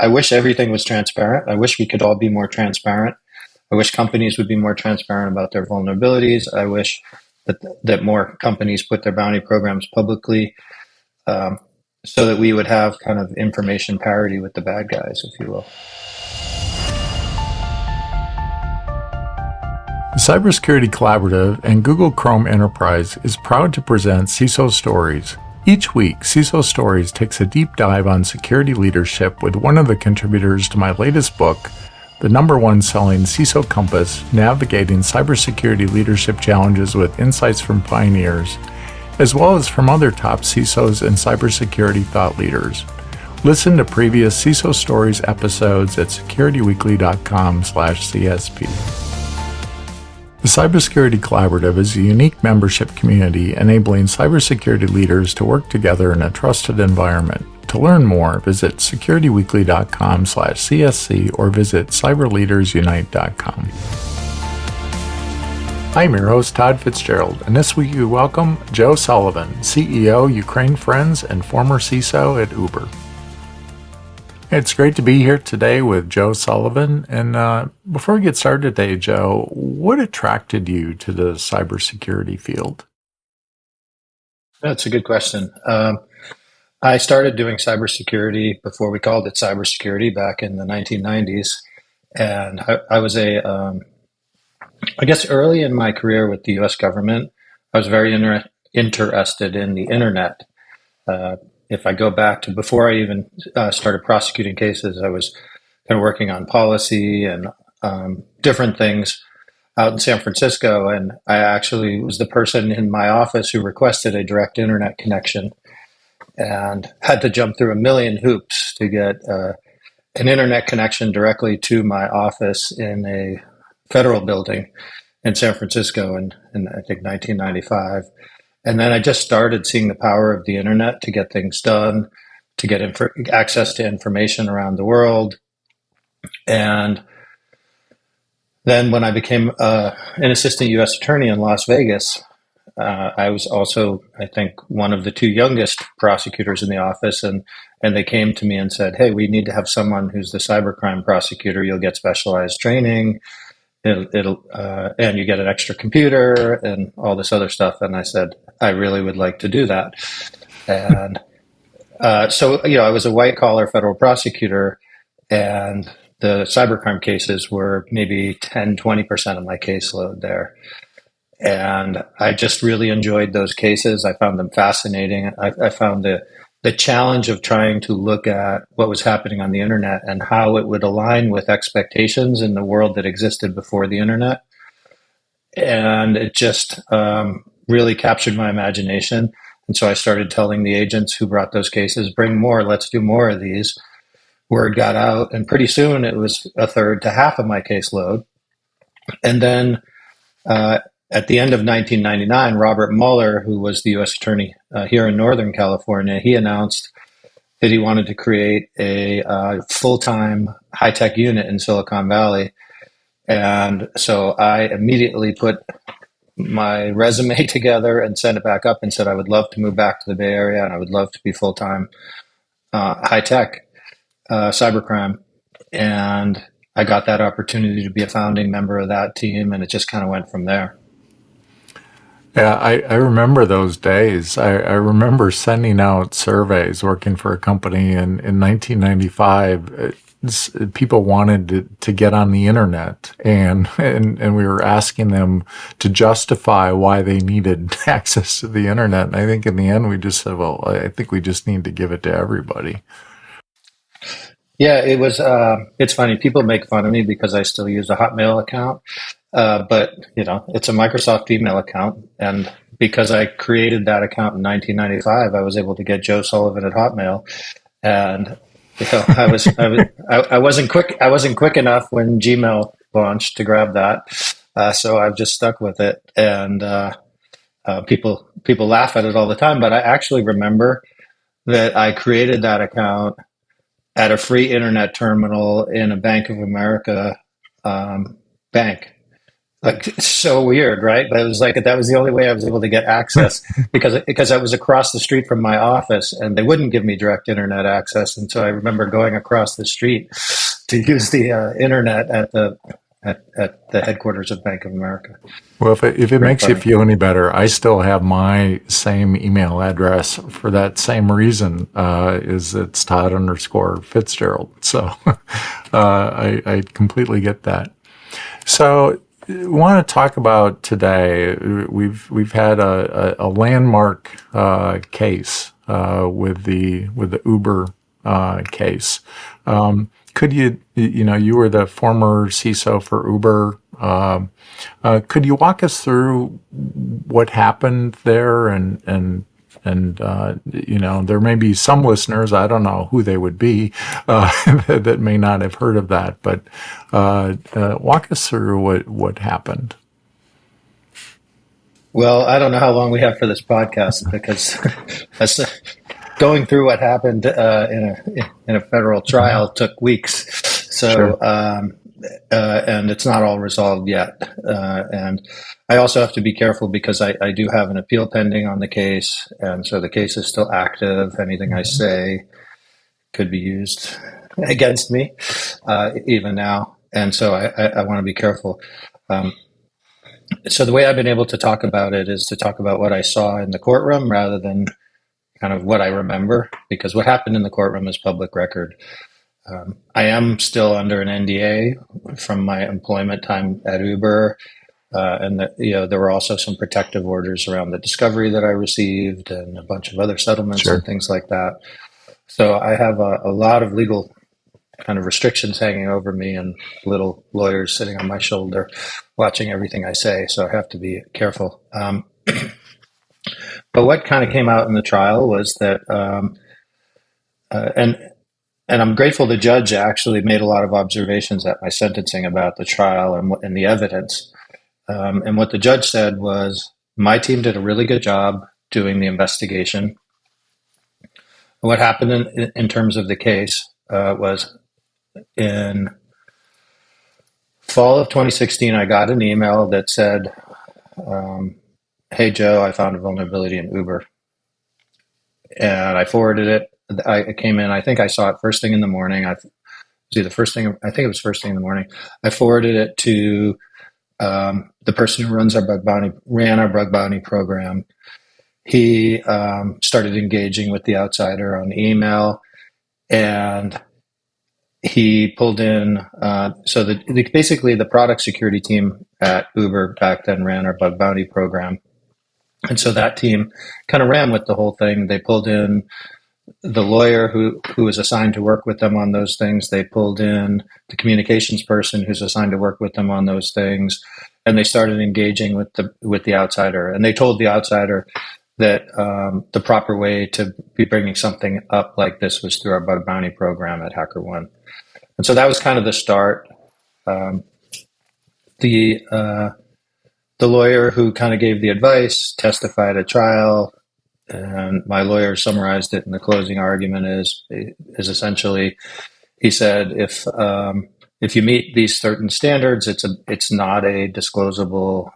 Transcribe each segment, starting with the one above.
I wish everything was transparent. I wish we could all be more transparent. I wish companies would be more transparent about their vulnerabilities. I wish that more companies put their bounty programs publicly, um, so that we would have kind of information parity with the bad guys, if you will. The Cybersecurity Collaborative and Google Chrome Enterprise is proud to present CISO Stories. Each week, CISO Stories takes a deep dive on security leadership with one of the contributors to my latest book, the #1 selling CISO Compass, Navigating Cybersecurity Leadership Challenges with Insights from Pioneers, as well as from other top CISOs and cybersecurity thought leaders. Listen to previous CISO Stories episodes at securityweekly.com/CSP. The Cybersecurity Collaborative is a unique membership community enabling cybersecurity leaders to work together in a trusted environment. To learn more, visit securityweekly.com/CSC or visit cyberleadersunite.com. I'm your host, Todd Fitzgerald, and this week we welcome Joe Sullivan, CEO, Ukraine Friends, and former CISO at Uber. It's great to be here today with Joe Sullivan. And before we get started today, Joe, what attracted you to the cybersecurity field? That's a good question. I started doing cybersecurity before we called it cybersecurity back in the 1990s. And I was I guess early in my career with the US government, I was very interested in the internet. If I go back to before I even started prosecuting cases, I was kind of working on policy and different things out in San Francisco. And I actually was the person in my office who requested a direct internet connection and had to jump through a million hoops to get an internet connection directly to my office in a federal building in San Francisco in I think 1995. And then I just started seeing the power of the internet to get things done, to get access to information around the world. And then when I became an assistant U.S. attorney in Las Vegas, I was also, I think, one of the two youngest prosecutors in the office. And they came to me and said, hey, we need to have someone who's the cybercrime prosecutor. You'll get specialized training. And you get an extra computer and all this other stuff. And I said, I really would like to do that. And so, I was a white collar federal prosecutor, and the cybercrime cases were maybe 10, 20% of my caseload there. And I just really enjoyed those cases. I found them fascinating. I found the challenge of trying to look at what was happening on the internet and how it would align with expectations in the world that existed before the internet. And it just really captured my imagination. And so I started telling the agents who brought those cases, bring more, let's do more of these. Word got out, and pretty soon it was a third to half of my caseload. And then at the end of 1999, Robert Mueller, who was the U.S. attorney here in Northern California, he announced that he wanted to create a full-time high-tech unit in Silicon Valley. And so I immediately put my resume together and sent it back up and said I would love to move back to the Bay Area and I would love to be full-time high-tech cybercrime. And I got that opportunity to be a founding member of that team, and it just kind of went from there. Yeah, I remember those days. I remember sending out surveys working for a company in 1995. People wanted to get on the internet, and we were asking them to justify why they needed access to the internet. And I think in the end we just said, well, I think we just need to give it to everybody. Yeah, it was. It's funny. People make fun of me because I still use a Hotmail account, but it's a Microsoft email account, and because I created that account in 1995, I was able to get Joe Sullivan at Hotmail, and I wasn't quick enough when Gmail launched to grab that, so I've just stuck with it, and people laugh at it all the time, but I actually remember that I created that account at a free internet terminal in a Bank of America bank. like it's so weird, right? But it was like that was the only way I was able to get access because I was across the street from my office, and they wouldn't give me direct internet access. And so I remember going across the street to use the internet at the headquarters of Bank of America. Well, if it Pretty makes you funny. feel any better, I still have my same email address for that same reason. Is it's Todd underscore Fitzgerald. So I completely get that. So I want to talk about today. We've had a landmark case with the Uber case. Could you were the former CISO for Uber. Could you walk us through what happened there and there may be some listeners, I don't know who they would be, that may not have heard of that, but walk us through what happened. Well, I don't know how long we have for this podcast because that's, going through what happened in a federal trial took weeks. Sure. So and it's not all resolved yet. And I also have to be careful because I do have an appeal pending on the case, and so the case is still active. Anything I say could be used against me, even now. And so I want to be careful. Um, so the way I've been able to talk about it is to talk about what I saw in the courtroom rather than kind of what I remember, because what happened in the courtroom is public record. I am still under an NDA from my employment time at Uber, and there were also some protective orders around the discovery that I received, and a bunch of other settlements and Sure. things like that. So I have a lot of legal kind of restrictions hanging over me, and little lawyers sitting on my shoulder, watching everything I say. So I have to be careful. But what kind of came out in the trial was that, and I'm grateful the judge actually made a lot of observations at my sentencing about the trial and the evidence. And what the judge said was, my team did a really good job doing the investigation. What happened in terms of the case was in fall of 2016, I got an email that said, "Hey Joe, I found a vulnerability in Uber," and I forwarded it. I came in. I think I saw it first thing in the morning. I see the first thing. I think it was first thing in the morning. I forwarded it to the person who ran our bug bounty program. He started engaging with the outsider on email, and he pulled in. Basically, the product security team at Uber back then ran our bug bounty program, and so that team kind of ran with the whole thing. They pulled in the lawyer who was assigned to work with them on those things. They pulled in the communications person who's assigned to work with them on those things, and they started engaging with the outsider. And they told the outsider that the proper way to be bringing something up like this was through our bug bounty program at HackerOne. And so that was kind of the start. Um, the the lawyer who kind of gave the advice testified at trial, and my lawyer summarized it in the closing argument is essentially, he said, if you meet these certain standards, it's not a disclosable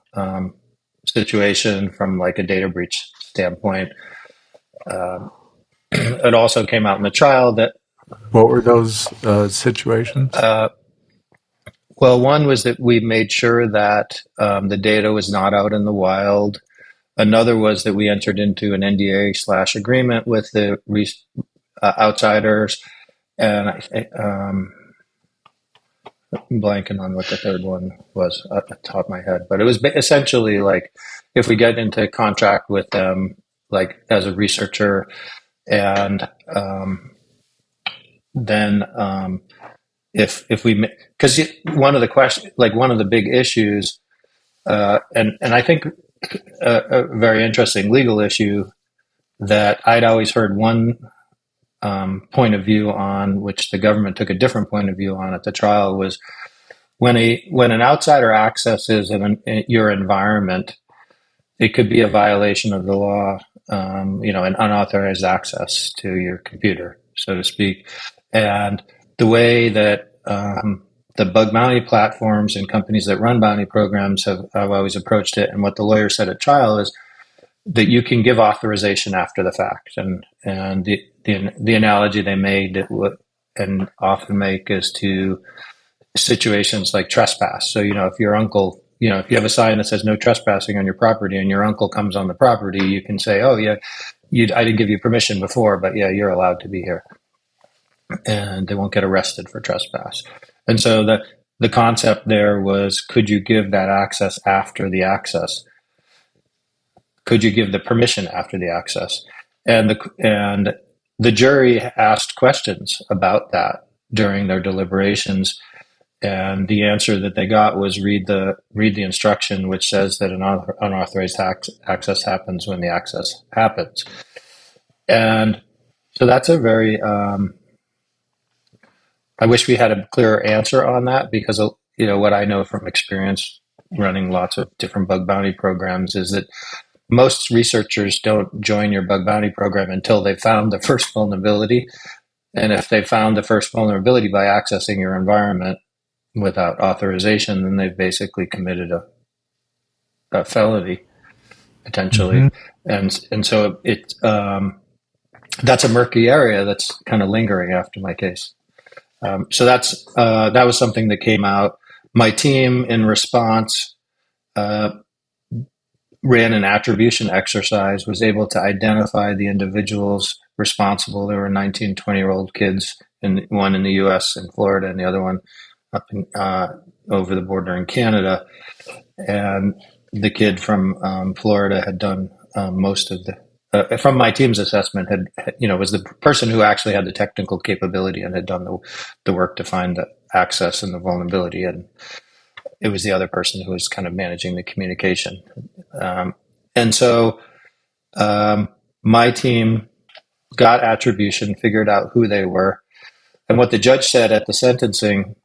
situation from like a data breach standpoint. It also came out in the trial that What were those situations? well, one was that we made sure that the data was not out in the wild. Another was that we entered into an NDA/agreement with the outsiders, and I'm blanking on what the third one was at the top of my head, but it was essentially like if we get into contract with them, like as a researcher, and then if we, because one of the questions, like one of the big issues, and I think a very interesting legal issue that I'd always heard one point of view on, which the government took a different point of view on at the trial, was when an outsider accesses your environment, it could be a violation of the law, an unauthorized access to your computer, so to speak. And the way that the bug bounty platforms and companies that run bounty programs have always approached it. And what the lawyer said at trial is that you can give authorization after the fact. And the analogy they made and often make is to situations like trespass. So, if your uncle, if you have a sign that says no trespassing on your property and your uncle comes on the property, you can say, oh, yeah, I didn't give you permission before, but yeah, you're allowed to be here. And they won't get arrested for trespass. And so the concept there was, could you give that access after the access? Could you give the permission after the access? And the jury asked questions about that during their deliberations. And the answer that they got was read the instruction, which says that an unauthorized access happens when the access happens. And so that's a very, I wish we had a clearer answer on that, because, what I know from experience running lots of different bug bounty programs is that most researchers don't join your bug bounty program until they found the first vulnerability. And if they found the first vulnerability by accessing your environment without authorization, then they've basically committed a felony, potentially. Mm-hmm. And so that's a murky area that's kind of lingering after my case. So that was something that came out. My team, in response, ran an attribution exercise, was able to identify the individuals responsible. There were 19, 20-year-old kids, one in the U.S. in Florida, and the other one up over the border in Canada. And the kid from Florida had done most of from my team's assessment, was the person who actually had the technical capability and had done the work to find the access and the vulnerability. And it was the other person who was kind of managing the communication. And so my team got attribution, figured out who they were. And what the judge said at the sentencing,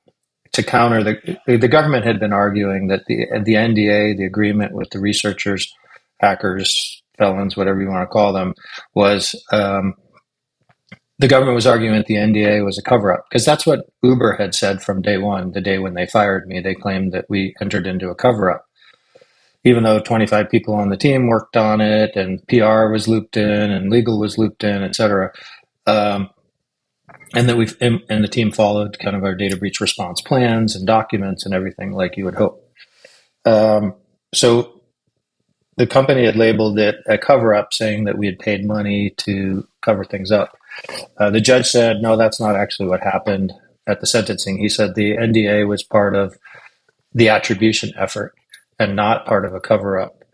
to counter the government had been arguing that the NDA, the agreement with the researchers, hackers, felons, whatever you want to call them, was the government was arguing that the NDA was a cover-up, because that's what Uber had said from day one. The day when they fired me, they claimed that we entered into a cover-up, even though 25 people on the team worked on it, and PR was looped in, and legal was looped in, et cetera. And that and the team followed kind of our data breach response plans and documents and everything like you would hope. So the company had labeled it a cover-up, saying that we had paid money to cover things up. The judge said, no, that's not actually what happened at the sentencing. He said the NDA was part of the attribution effort and not part of a cover-up.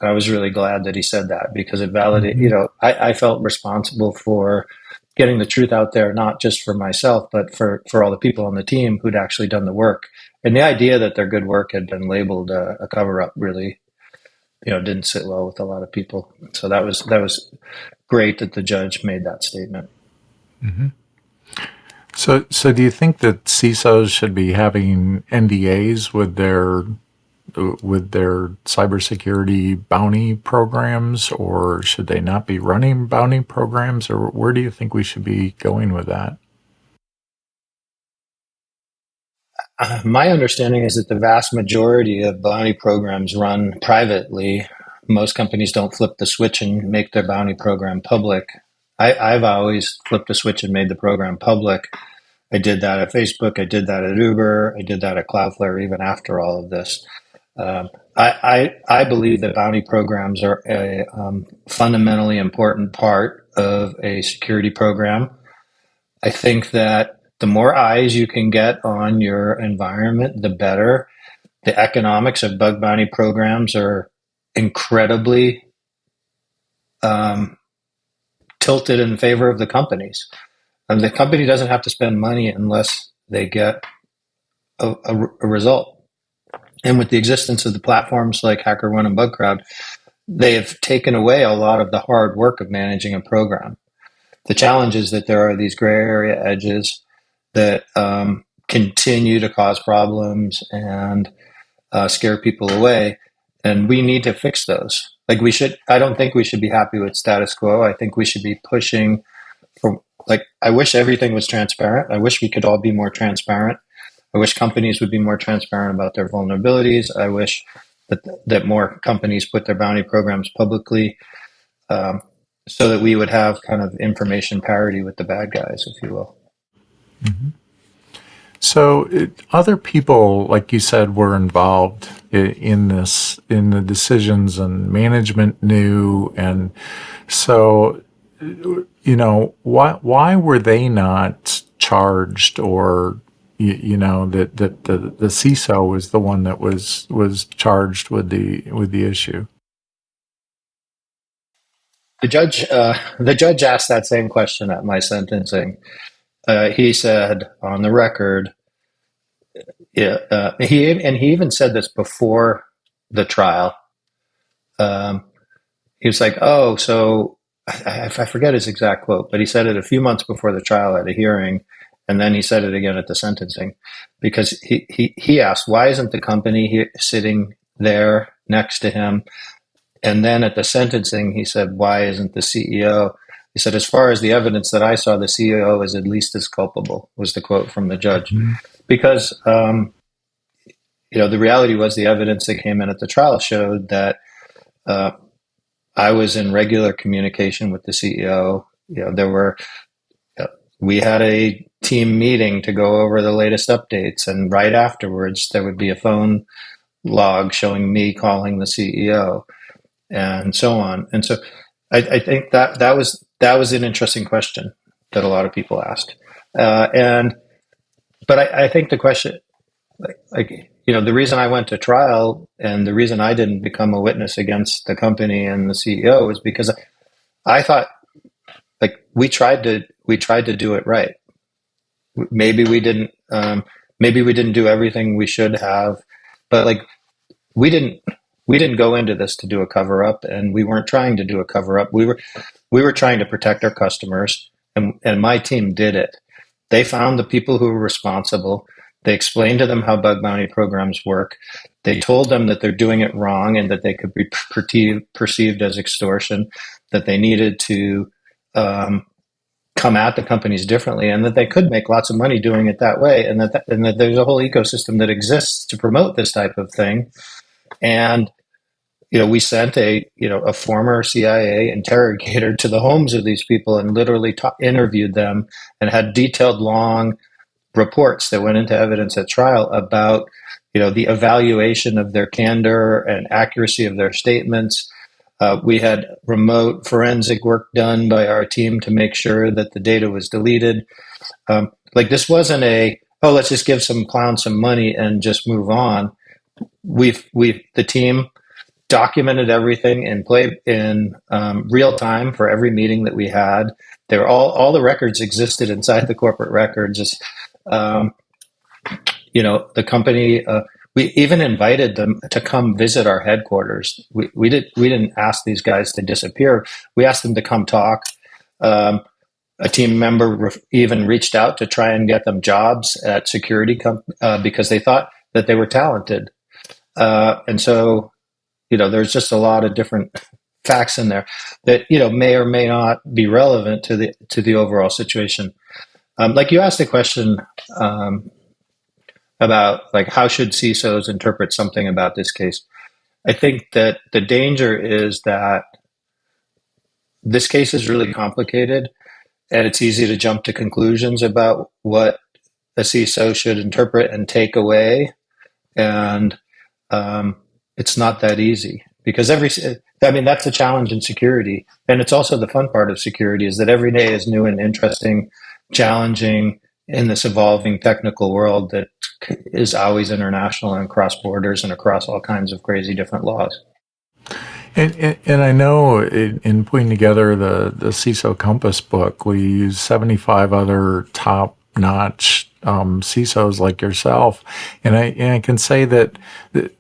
And I was really glad that he said that, because it validated, I felt responsible for getting the truth out there, not just for myself, but for all the people on the team who'd actually done the work. And the idea that their good work had been labeled a cover-up really, didn't sit well with a lot of people. So that was great that the judge made that statement. Mm-hmm. So do you think that CISOs should be having NDAs with their cybersecurity bounty programs, or should they not be running bounty programs, or where do you think we should be going with that? My understanding is that the vast majority of bounty programs run privately. Most companies don't flip the switch and make their bounty program public. I've always flipped a switch and made the program public. I did that at Facebook. I did that at Uber. I did that at Cloudflare, even after all of this. I believe that bounty programs are a fundamentally important part of a security program. I think that the more eyes you can get on your environment, the better. The economics of bug bounty programs are incredibly tilted in favor of the companies. And the company doesn't have to spend money unless they get a result. And with the existence of the platforms like HackerOne and BugCrowd, they have taken away a lot of the hard work of managing a program. The challenge is that there are these gray area edges that continue to cause problems and scare people away. And we need to fix those. I don't think we should be happy with status quo. I think we should be pushing for, I wish everything was transparent. I wish we could all be more transparent. I wish companies would be more transparent about their vulnerabilities. I wish that more companies put their bounty programs publicly, so that we would have kind of information parity with the bad guys, if you will. Mm-hmm. So other people, like you said, were involved in this, in the decisions, and management knew. And so, why were they not charged, or, that the CISO was the one that was charged with the issue? The judge asked that same question at my sentencing. He said on the record, yeah, he even said this before the trial. Um, he was like, "Oh, so I forget his exact quote, but he said it a few months before the trial at a hearing, and then he said it again at the sentencing, because he asked, why isn't the company sitting there next to him? And then at the sentencing, he said, why isn't the CEO? He said, as far as the evidence that I saw, the CEO is at least as culpable," was the quote from the judge. Mm-hmm. Because the reality was, the evidence that came in at the trial showed that uh, I was in regular communication with the CEO. We had a team meeting to go over the latest updates, and right afterwards, there would be a phone log showing me calling the CEO, and so on. And so, I think that was an interesting question that a lot of people asked, and but I think the question, the reason I went to trial and the reason I didn't become a witness against the company and the CEO is because I thought, like, we tried to do it right. Maybe we didn't do everything we should have, but like we didn't we didn't go into this to do a cover up, and we weren't trying to do a cover up. We were trying to protect our customers, and my team did it. They found the people who were responsible. They explained to them how bug bounty programs work. They told them that they're doing it wrong and that they could be perceived as extortion, that they needed to um, come at the companies differently, and that they could make lots of money doing it that way, and that there's a whole ecosystem that exists to promote this type of thing. And we sent a former CIA interrogator to the homes of these people and literally interviewed them, and had detailed, long reports that went into evidence at trial about the evaluation of their candor and accuracy of their statements. We had remote forensic work done by our team to make sure that the data was deleted. Like, this wasn't let's just give some clowns some money and just move on. The team documented everything and played in real time for every meeting that we had. All the records existed inside the corporate records. Just the company. We even invited them to come visit our headquarters. We didn't ask these guys to disappear. We asked them to come talk. A team member even reached out to try and get them jobs at security because they thought that they were talented. And so, there's just a lot of different facts in there that may or may not be relevant to the overall situation. Like, you asked a question about, like, how should CISOs interpret something about this case. I think that the danger is that this case is really complicated, and it's easy to jump to conclusions about what a CISO should interpret and take away. And it's not that easy, because that's the challenge in security. And it's also the fun part of security, is that every day is new and interesting, challenging in this evolving technical world that is always international and across borders and across all kinds of crazy different laws. And I know in putting together the CISO Compass book, we use 75 other top-notch CISOs like yourself, and I can say that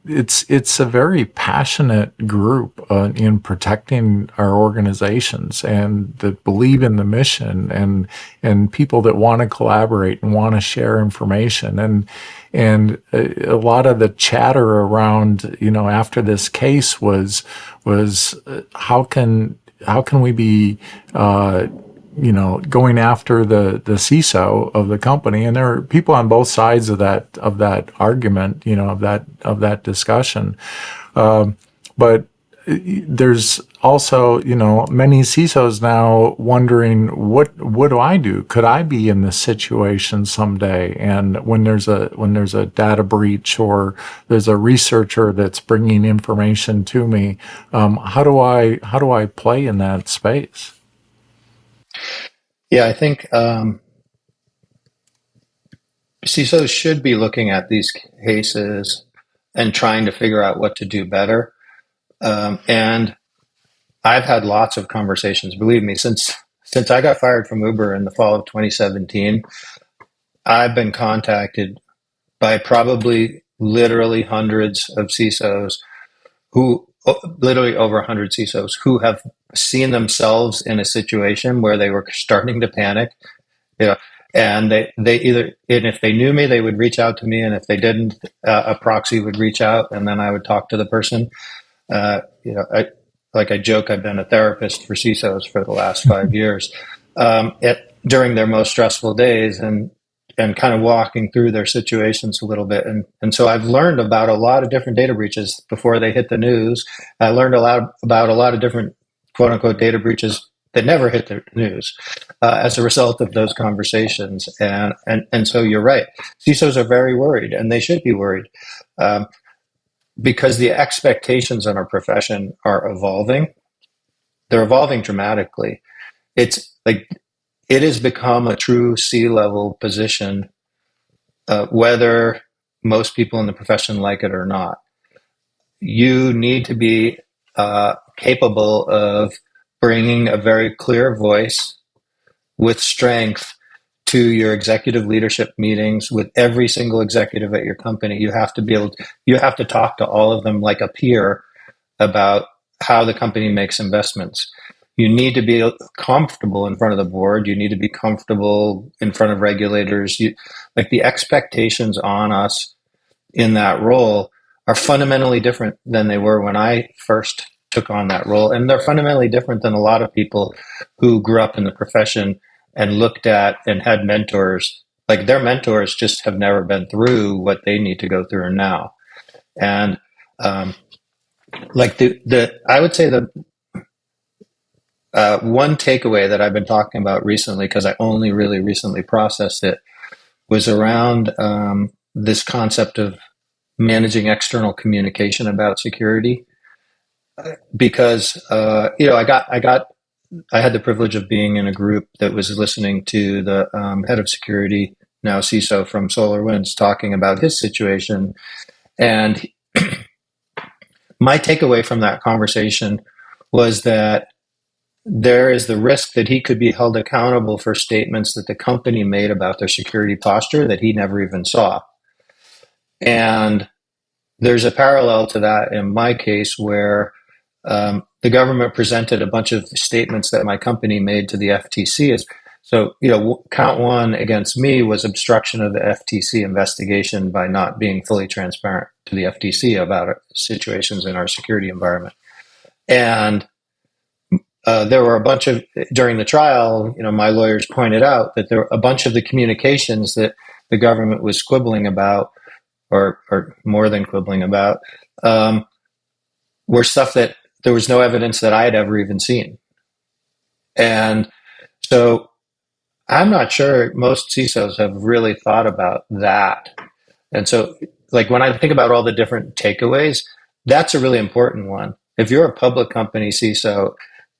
it's a very passionate group in protecting our organizations, and that believe in the mission, and people that want to collaborate and want to share information. And a lot of the chatter around, after this case was how can we be going after the CISO of the company, and there are people on both sides of that argument, of that discussion. But there's also, many CISOs now wondering, what do I do? Could I be in this situation someday? And when there's a data breach, or there's a researcher that's bringing information to me, how do I play in that space? Yeah, I think CISOs should be looking at these cases and trying to figure out what to do better. And I've had lots of conversations. Believe me, since I got fired from Uber in the fall of 2017, I've been contacted by probably literally hundreds of CISOs who literally over 100 CISOs who have seen themselves in a situation where they were starting to panic, you know, and they either, and if they knew me, they would reach out to me, and if they didn't, a proxy would reach out, and then I would talk to the person. I joke, I've been a therapist for CISOs for the last 5 years, during their most stressful days, and kind of walking through their situations a little bit. And so I've learned about a lot of different data breaches before they hit the news. I learned a lot about a lot of different quote unquote data breaches that never hit the news, as a result of those conversations. And so you're right. CISOs are very worried, and they should be worried, because the expectations in our profession are evolving. They're evolving dramatically. It's like it has become a true C-level position, whether most people in the profession like it or not. You need to be capable of bringing a very clear voice with strength to your executive leadership meetings with every single executive at your company. You have to talk to all of them like a peer about how the company makes investments. You need to be comfortable in front of the board. You need to be comfortable in front of regulators. Like the expectations on us in that role are fundamentally different than they were when I first took on that role. And they're fundamentally different than a lot of people who grew up in the profession and looked at and had mentors. Like their mentors just have never been through what they need to go through now. And like I would say the one takeaway that I've been talking about recently, because I only really recently processed it, was around this concept of managing external communication about security. Because I had the privilege of being in a group that was listening to the head of security, now CISO from SolarWinds, talking about his situation, and my takeaway from that conversation was that there is the risk that he could be held accountable for statements that the company made about their security posture that he never even saw. And there's a parallel to that in my case where the government presented a bunch of statements that my company made to the FTC. So, count one against me was obstruction of the FTC investigation by not being fully transparent to the FTC about situations in our security environment. And there were a bunch of, during the trial, my lawyers pointed out that there were a bunch of the communications that the government was quibbling about, or more than quibbling about, were stuff that there was no evidence that I had ever even seen. And so I'm not sure most CISOs have really thought about that. And so, like, when I think about all the different takeaways, that's a really important one. If you're a public company CISO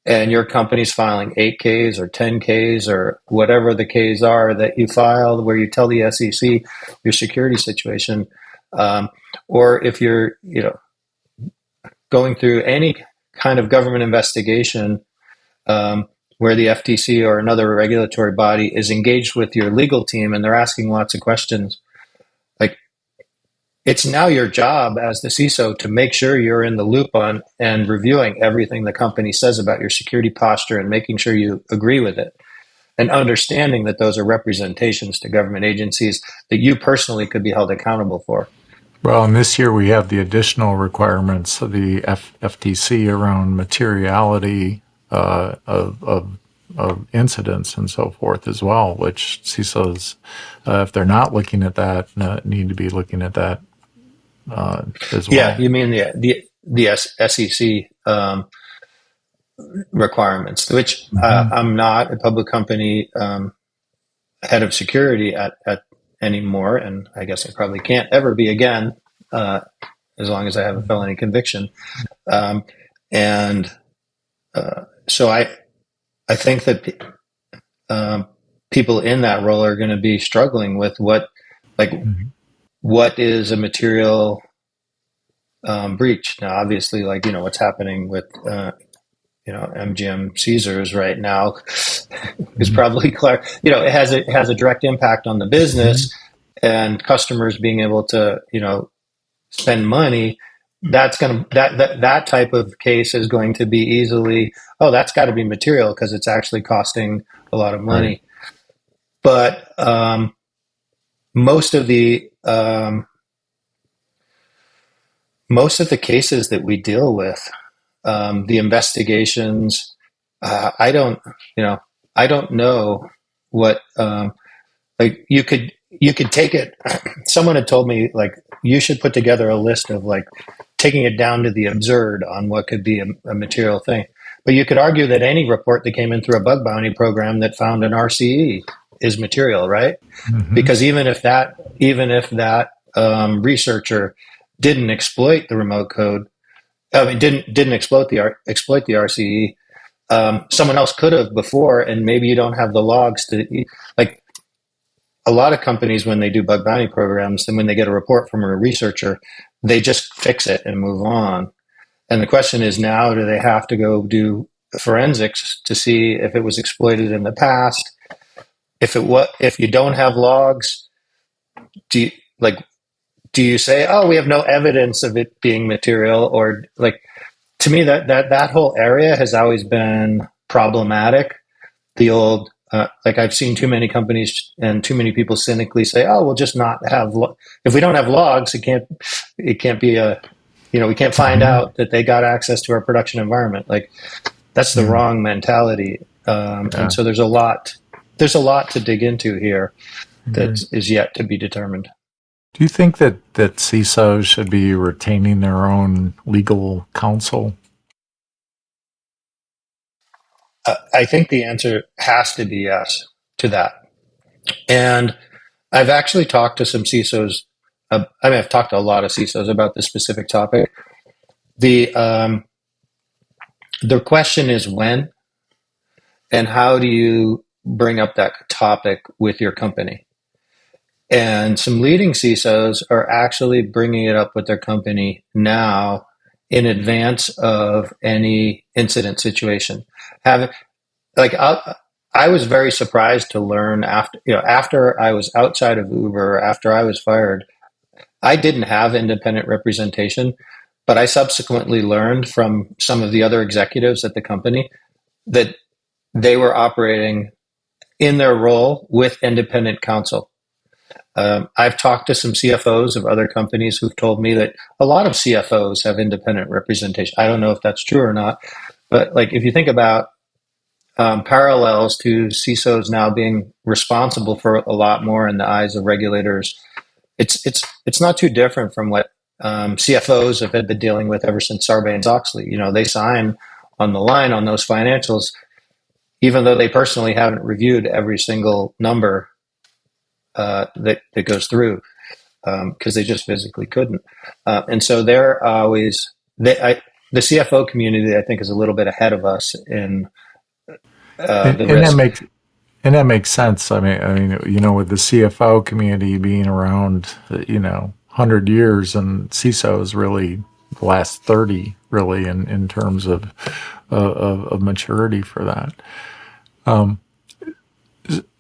and your company's filing 8Ks or 10Ks or whatever the Ks are that you filed, where you tell the SEC your security situation, or if you're, going through any kind of government investigation, where the FTC or another regulatory body is engaged with your legal team and they're asking lots of questions, like, it's now your job as the CISO to make sure you're in the loop on and reviewing everything the company says about your security posture and making sure you agree with it, and understanding that those are representations to government agencies that you personally could be held accountable for. Well, and this year we have the additional requirements of the FTC around materiality of of incidents and so forth as well, which CISOs, if they're not looking at that, need to be looking at that as Yeah, well. you mean the SEC requirements, which Mm-hmm. I'm not a public company head of security at anymore, and I guess I probably can't ever be again, as long as I have a felony conviction. Um, and so I think that um, people in that role are going to be struggling with like Mm-hmm. what is a material breach. Now, obviously, like what's happening with MGM Caesars right now is Mm-hmm. probably clear. It has a direct impact on the business and customers being able to spend money. That's going to that type of case is going to be easily, oh, that's got to be material because it's actually costing a lot of Right. money. But most of the most of the cases that we deal with, the investigations, I don't, I don't know what, like you could take it. Someone had told me like you should put together a list of like taking it down to the absurd on what could be a material thing. But you could argue that any report that came in through a bug bounty program that found an RCE is material, right? Mm-hmm. Because even if that researcher didn't exploit the remote code, I mean, didn't exploit the RCE. Someone else could have before, and maybe you don't have the logs to like. A lot of companies, when they do bug bounty programs, and when they get a report from a researcher, they just fix it and move on. And the question is now, do they have to go do forensics to see if it was exploited in the past? If you don't have logs, do you, like do you say, oh, we have no evidence of it being material, or like to me that whole area has always been problematic. The old like I've seen too many companies and too many people cynically say, oh, we'll just not have if we don't have logs, it can't be a we can't find Mm-hmm. out that they got access to our production environment. Like that's the Yeah. wrong mentality. And Yeah. so there's a lot to dig into here I agree. that is yet to be determined. Do you think that CISOs should be retaining their own legal counsel? I think the answer has to be yes to that. And I've actually talked to some CISOs. I mean, I've talked to a lot of CISOs about this specific topic. The the question is when and how do you bring up that topic with your company? And some leading CISOs are actually bringing it up with their company now in advance of any incident situation. Having like I was very surprised to learn after I was outside of Uber, after I was fired, I didn't have independent representation, but I subsequently learned from some of the other executives at the company that they were operating in their role with independent counsel. I've talked to some CFOs of other companies who've told me that a lot of CFOs have independent representation. I don't know if that's true or not, but like if you think about parallels to CISOs now being responsible for a lot more in the eyes of regulators, it's not too different from what CFOs have been dealing with ever since Sarbanes-Oxley. They sign on the line on those financials, even though they personally haven't reviewed every single number that goes through because they just physically couldn't. And so they're always the CFO community, I think, is a little bit ahead of us in And, the and that risk. makes and that makes sense. I mean, with the CFO community being around, 100 years, and CISOs really the last 30, really, in terms of maturity for that.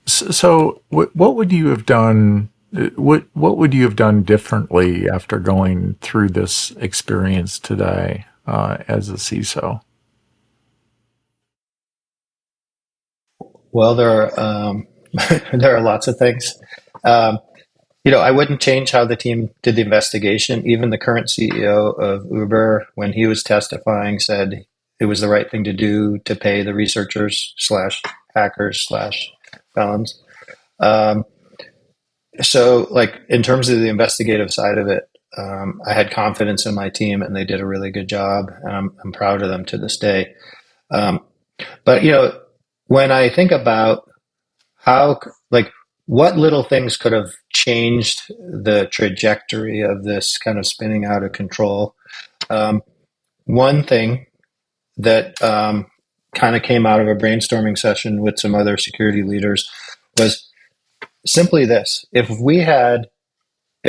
So, what would you have done? What would you have done differently after going through this experience today as a CISO? Well, there are there are lots of things. Um, I wouldn't change how the team did the investigation. Even the current CEO of Uber, when he was testifying, said it was the right thing to do to pay the researchers slash hackers slash felons. Um, so, like in terms of the investigative side of it, I had confidence in my team, and they did a really good job, and I'm proud of them to this day. Um, but when I think about how, like, what little things could have changed the trajectory of this kind of spinning out of control? Um, One thing that kind of came out of a brainstorming session with some other security leaders was simply this: if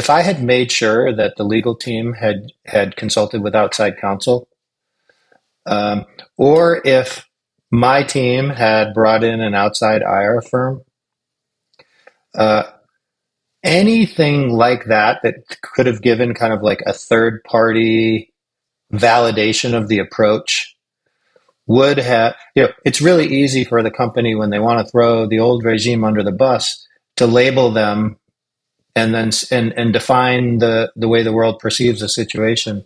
I had made sure that the legal team had consulted with outside counsel, um, or if my team had brought in an outside IR firm, uh, anything like that that could have given kind of like a third party validation of the approach would have, it's really easy for the company when they want to throw the old regime under the bus to label them and then and define the way the world perceives a situation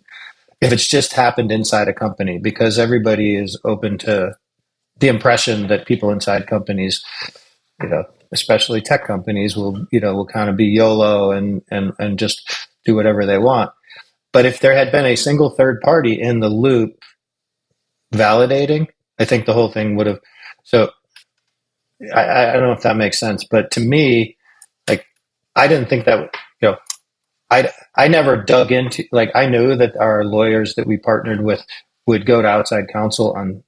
if it's just happened inside a company, because everybody is open to the impression that people inside companies, especially tech companies, will kind of be YOLO and just do whatever they want. But if there had been a single third party in the loop validating, I think the whole thing would have. So I don't know if that makes sense, but to me, like, I didn't think that, I never dug into, like, I knew that our lawyers that we partnered with would go to outside counsel on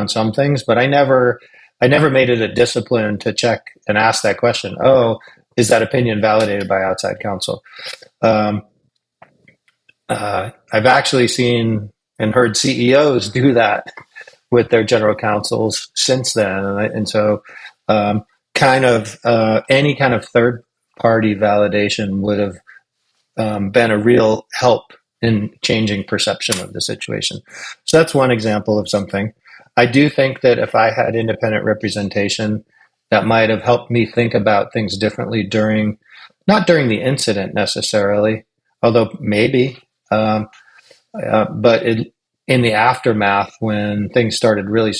some things, but I never made it a discipline to check and ask that question. Oh, is that opinion validated by outside counsel? Um, I've actually seen and heard CEOs do that with their general counsels since then, and so kind of any kind of third party validation would have been a real help in changing perception of the situation. So that's one example of something. I do think that if I had independent representation, that might have helped me think about things differently not during the incident necessarily, although maybe, but in the aftermath when things started really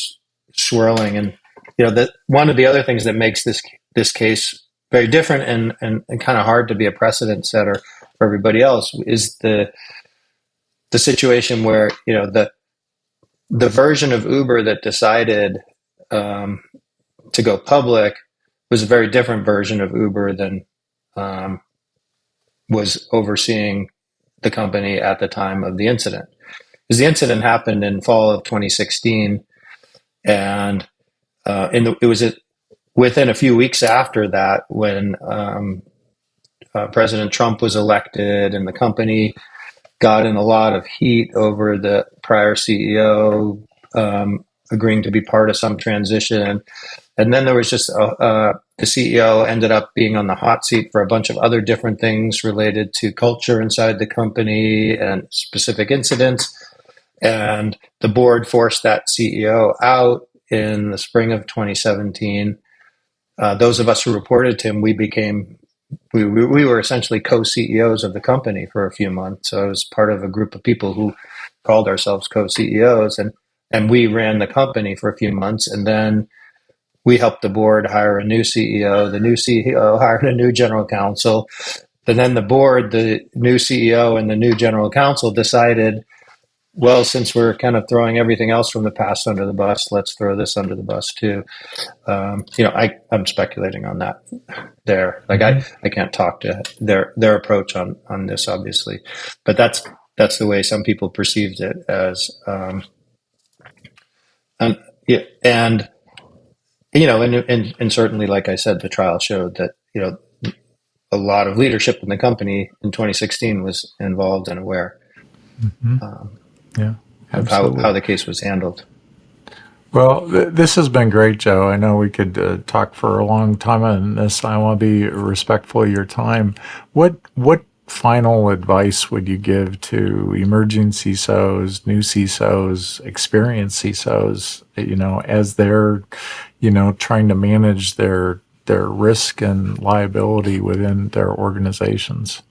swirling. And that one of the other things that makes this case very different and kind of hard to be a precedent setter for everybody else is the situation where the version of Uber that decided to go public was a very different version of Uber than um, was overseeing the company at the time of the incident. Because the incident happened in fall of 2016, and it was within a few weeks after that when President Trump was elected, and the company got in a lot of heat over the prior CEO agreeing to be part of some transition. And then there was just the CEO ended up being on the hot seat for a bunch of other different things related to culture inside the company and specific incidents. And the board forced that CEO out in the spring of 2017. Those of us who reported to him, we were essentially co-CEOs of the company for a few months. So I was part of a group of people who called ourselves co-CEOs, and we ran the company for a few months. And then we helped the board hire a new CEO. The new CEO hired a new general counsel. And then the board, the new CEO and the new general counsel decided, well, since we're kind of throwing everything else from the past under the bus, let's throw this under the bus too. I'm speculating on that there. Like I can't talk to their approach on this, obviously, but that's the way some people perceived it as. And yeah, and certainly, like I said, the trial showed that a lot of leadership in the company in 2016 was involved and aware Mm-hmm. Yeah, of absolutely. how the case was handled. Well, this has been great, Joe. I know we could talk for a long time on this. I want to be respectful of your time. What final advice would you give to emerging CISOs, new CISOs, experienced CISOs? As they're trying to manage their risk and liability within their organizations.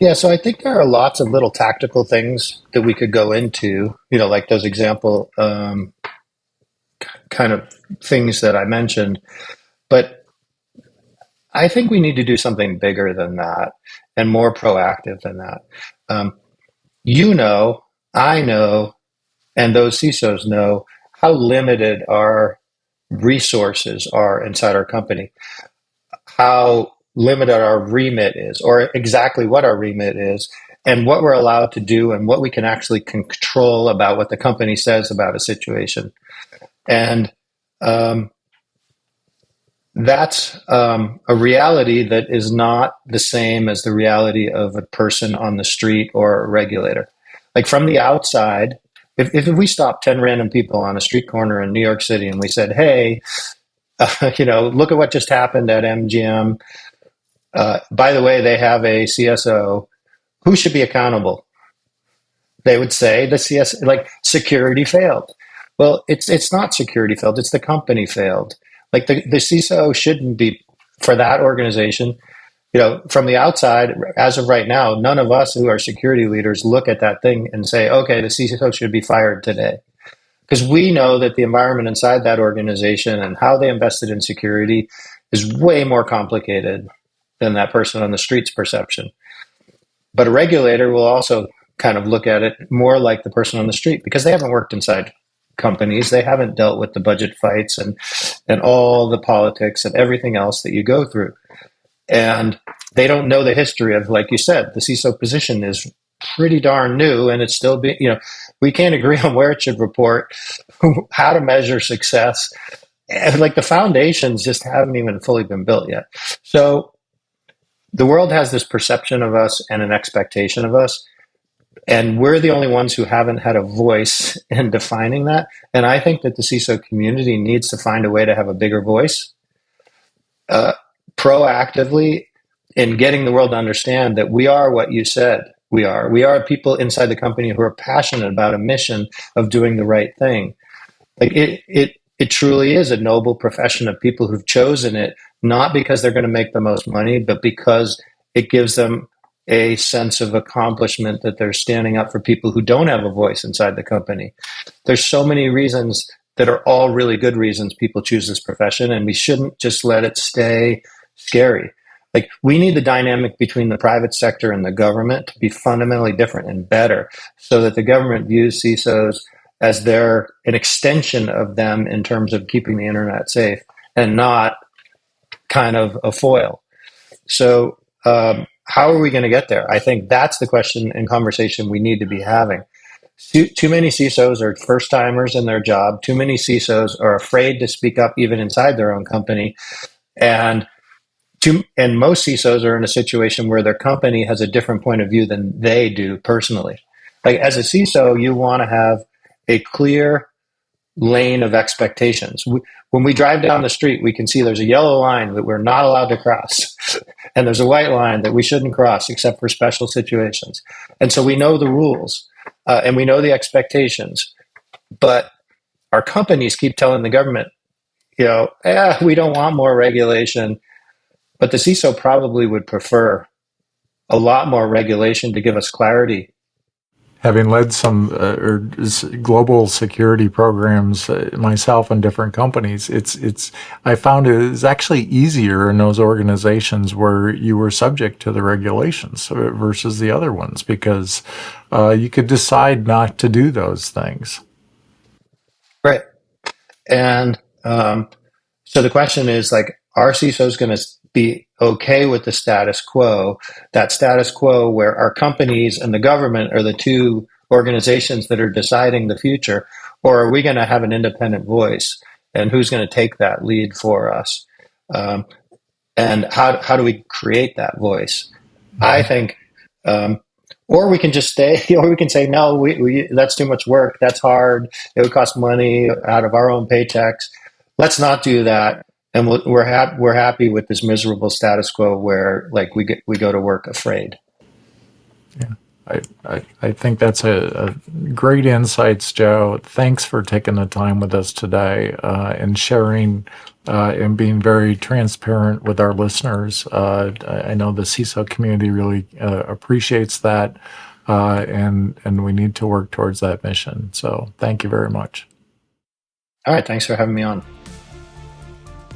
Yeah, so I think there are lots of little tactical things that we could go into, like those example kind of things that I mentioned. But I think we need to do something bigger than that and more proactive than that. Um, you know, I know, and those CISOs know how limited our resources are inside our company, how limited our remit is, or exactly what our remit is, and what we're allowed to do, and what we can actually control about what the company says about a situation. And um, that's a reality that is not the same as the reality of a person on the street or a regulator. Like from the outside, if we stopped 10 random people on a street corner in New York City and we said, hey, look at what just happened at MGM. By the way, they have a CSO. Who should be accountable? They would say the like security failed. Well, it's not security failed. It's the company failed. Like the CISO shouldn't be for that organization. From the outside, as of right now, none of us who are security leaders look at that thing and say, okay, the CISO should be fired today. Because we know that the environment inside that organization and how they invested in security is way more complicated than that person on the street's perception. But a regulator will also kind of look at it more like the person on the street because they haven't worked inside companies. They haven't dealt with the budget fights and all the politics and everything else that you go through. And they don't know the history of, like you said, the CISO position is pretty darn new, and it's still we can't agree on where it should report, how to measure success. And like the foundations just haven't even fully been built yet. So the world has this perception of us and an expectation of us, and we're the only ones who haven't had a voice in defining that. And I think that the CISO community needs to find a way to have a bigger voice proactively in getting the world to understand that we are what you said we are. We are people inside the company who are passionate about a mission of doing the right thing. Like it truly is a noble profession of people who've chosen it, not because they're going to make the most money, but because it gives them a sense of accomplishment that they're standing up for people who don't have a voice inside the company. There's so many reasons that are all really good reasons people choose this profession, and we shouldn't just let it stay scary. Like we need the dynamic between the private sector and the government to be fundamentally different and better, so that the government views CISOs as they're an extension of them in terms of keeping the internet safe and not kind of a foil. So how are we going to get there? I think that's the question and conversation we need to be having. Too many CISOs are first timers in their job. Too many CISOs are afraid to speak up even inside their own company. And most CISOs are in a situation where their company has a different point of view than they do personally. Like as a CISO, you want to have a clear lane of expectations. When we drive down the street, we can see there's a yellow line that we're not allowed to cross. And there's a white line that we shouldn't cross except for special situations. And so we know the rules and we know the expectations. But our companies keep telling the government, we don't want more regulation. But the CISO probably would prefer a lot more regulation to give us clarity. Having led some global security programs myself in different companies, I found it is actually easier in those organizations where you were subject to the regulations versus the other ones, because you could decide not to do those things. Right. And so the question is, like, are CISOs going to be okay with the status quo, that status quo where our companies and the government are the two organizations that are deciding the future, or are we going to have an independent voice? And who's going to take that lead for us? And how do we create that voice? I think, or we can just stay, or we can say, no, we that's too much work. That's hard. It would cost money out of our own paychecks. Let's not do that. And we're happy with this miserable status quo where, like, we go to work afraid. Yeah, I think that's a great insights, Joe. Thanks for taking the time with us today and sharing and being very transparent with our listeners. I know the CISO community really appreciates that, and we need to work towards that mission. So thank you very much. All right, thanks for having me on.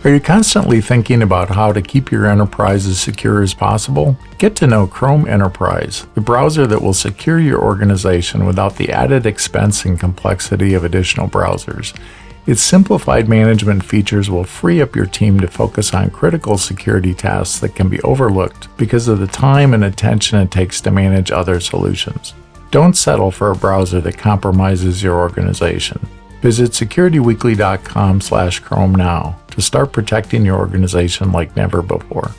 Are you constantly thinking about how to keep your enterprise as secure as possible? Get to know Chrome Enterprise, the browser that will secure your organization without the added expense and complexity of additional browsers. Its simplified management features will free up your team to focus on critical security tasks that can be overlooked because of the time and attention it takes to manage other solutions. Don't settle for a browser that compromises your organization. Visit securityweekly.com/Chrome now to start protecting your organization like never before.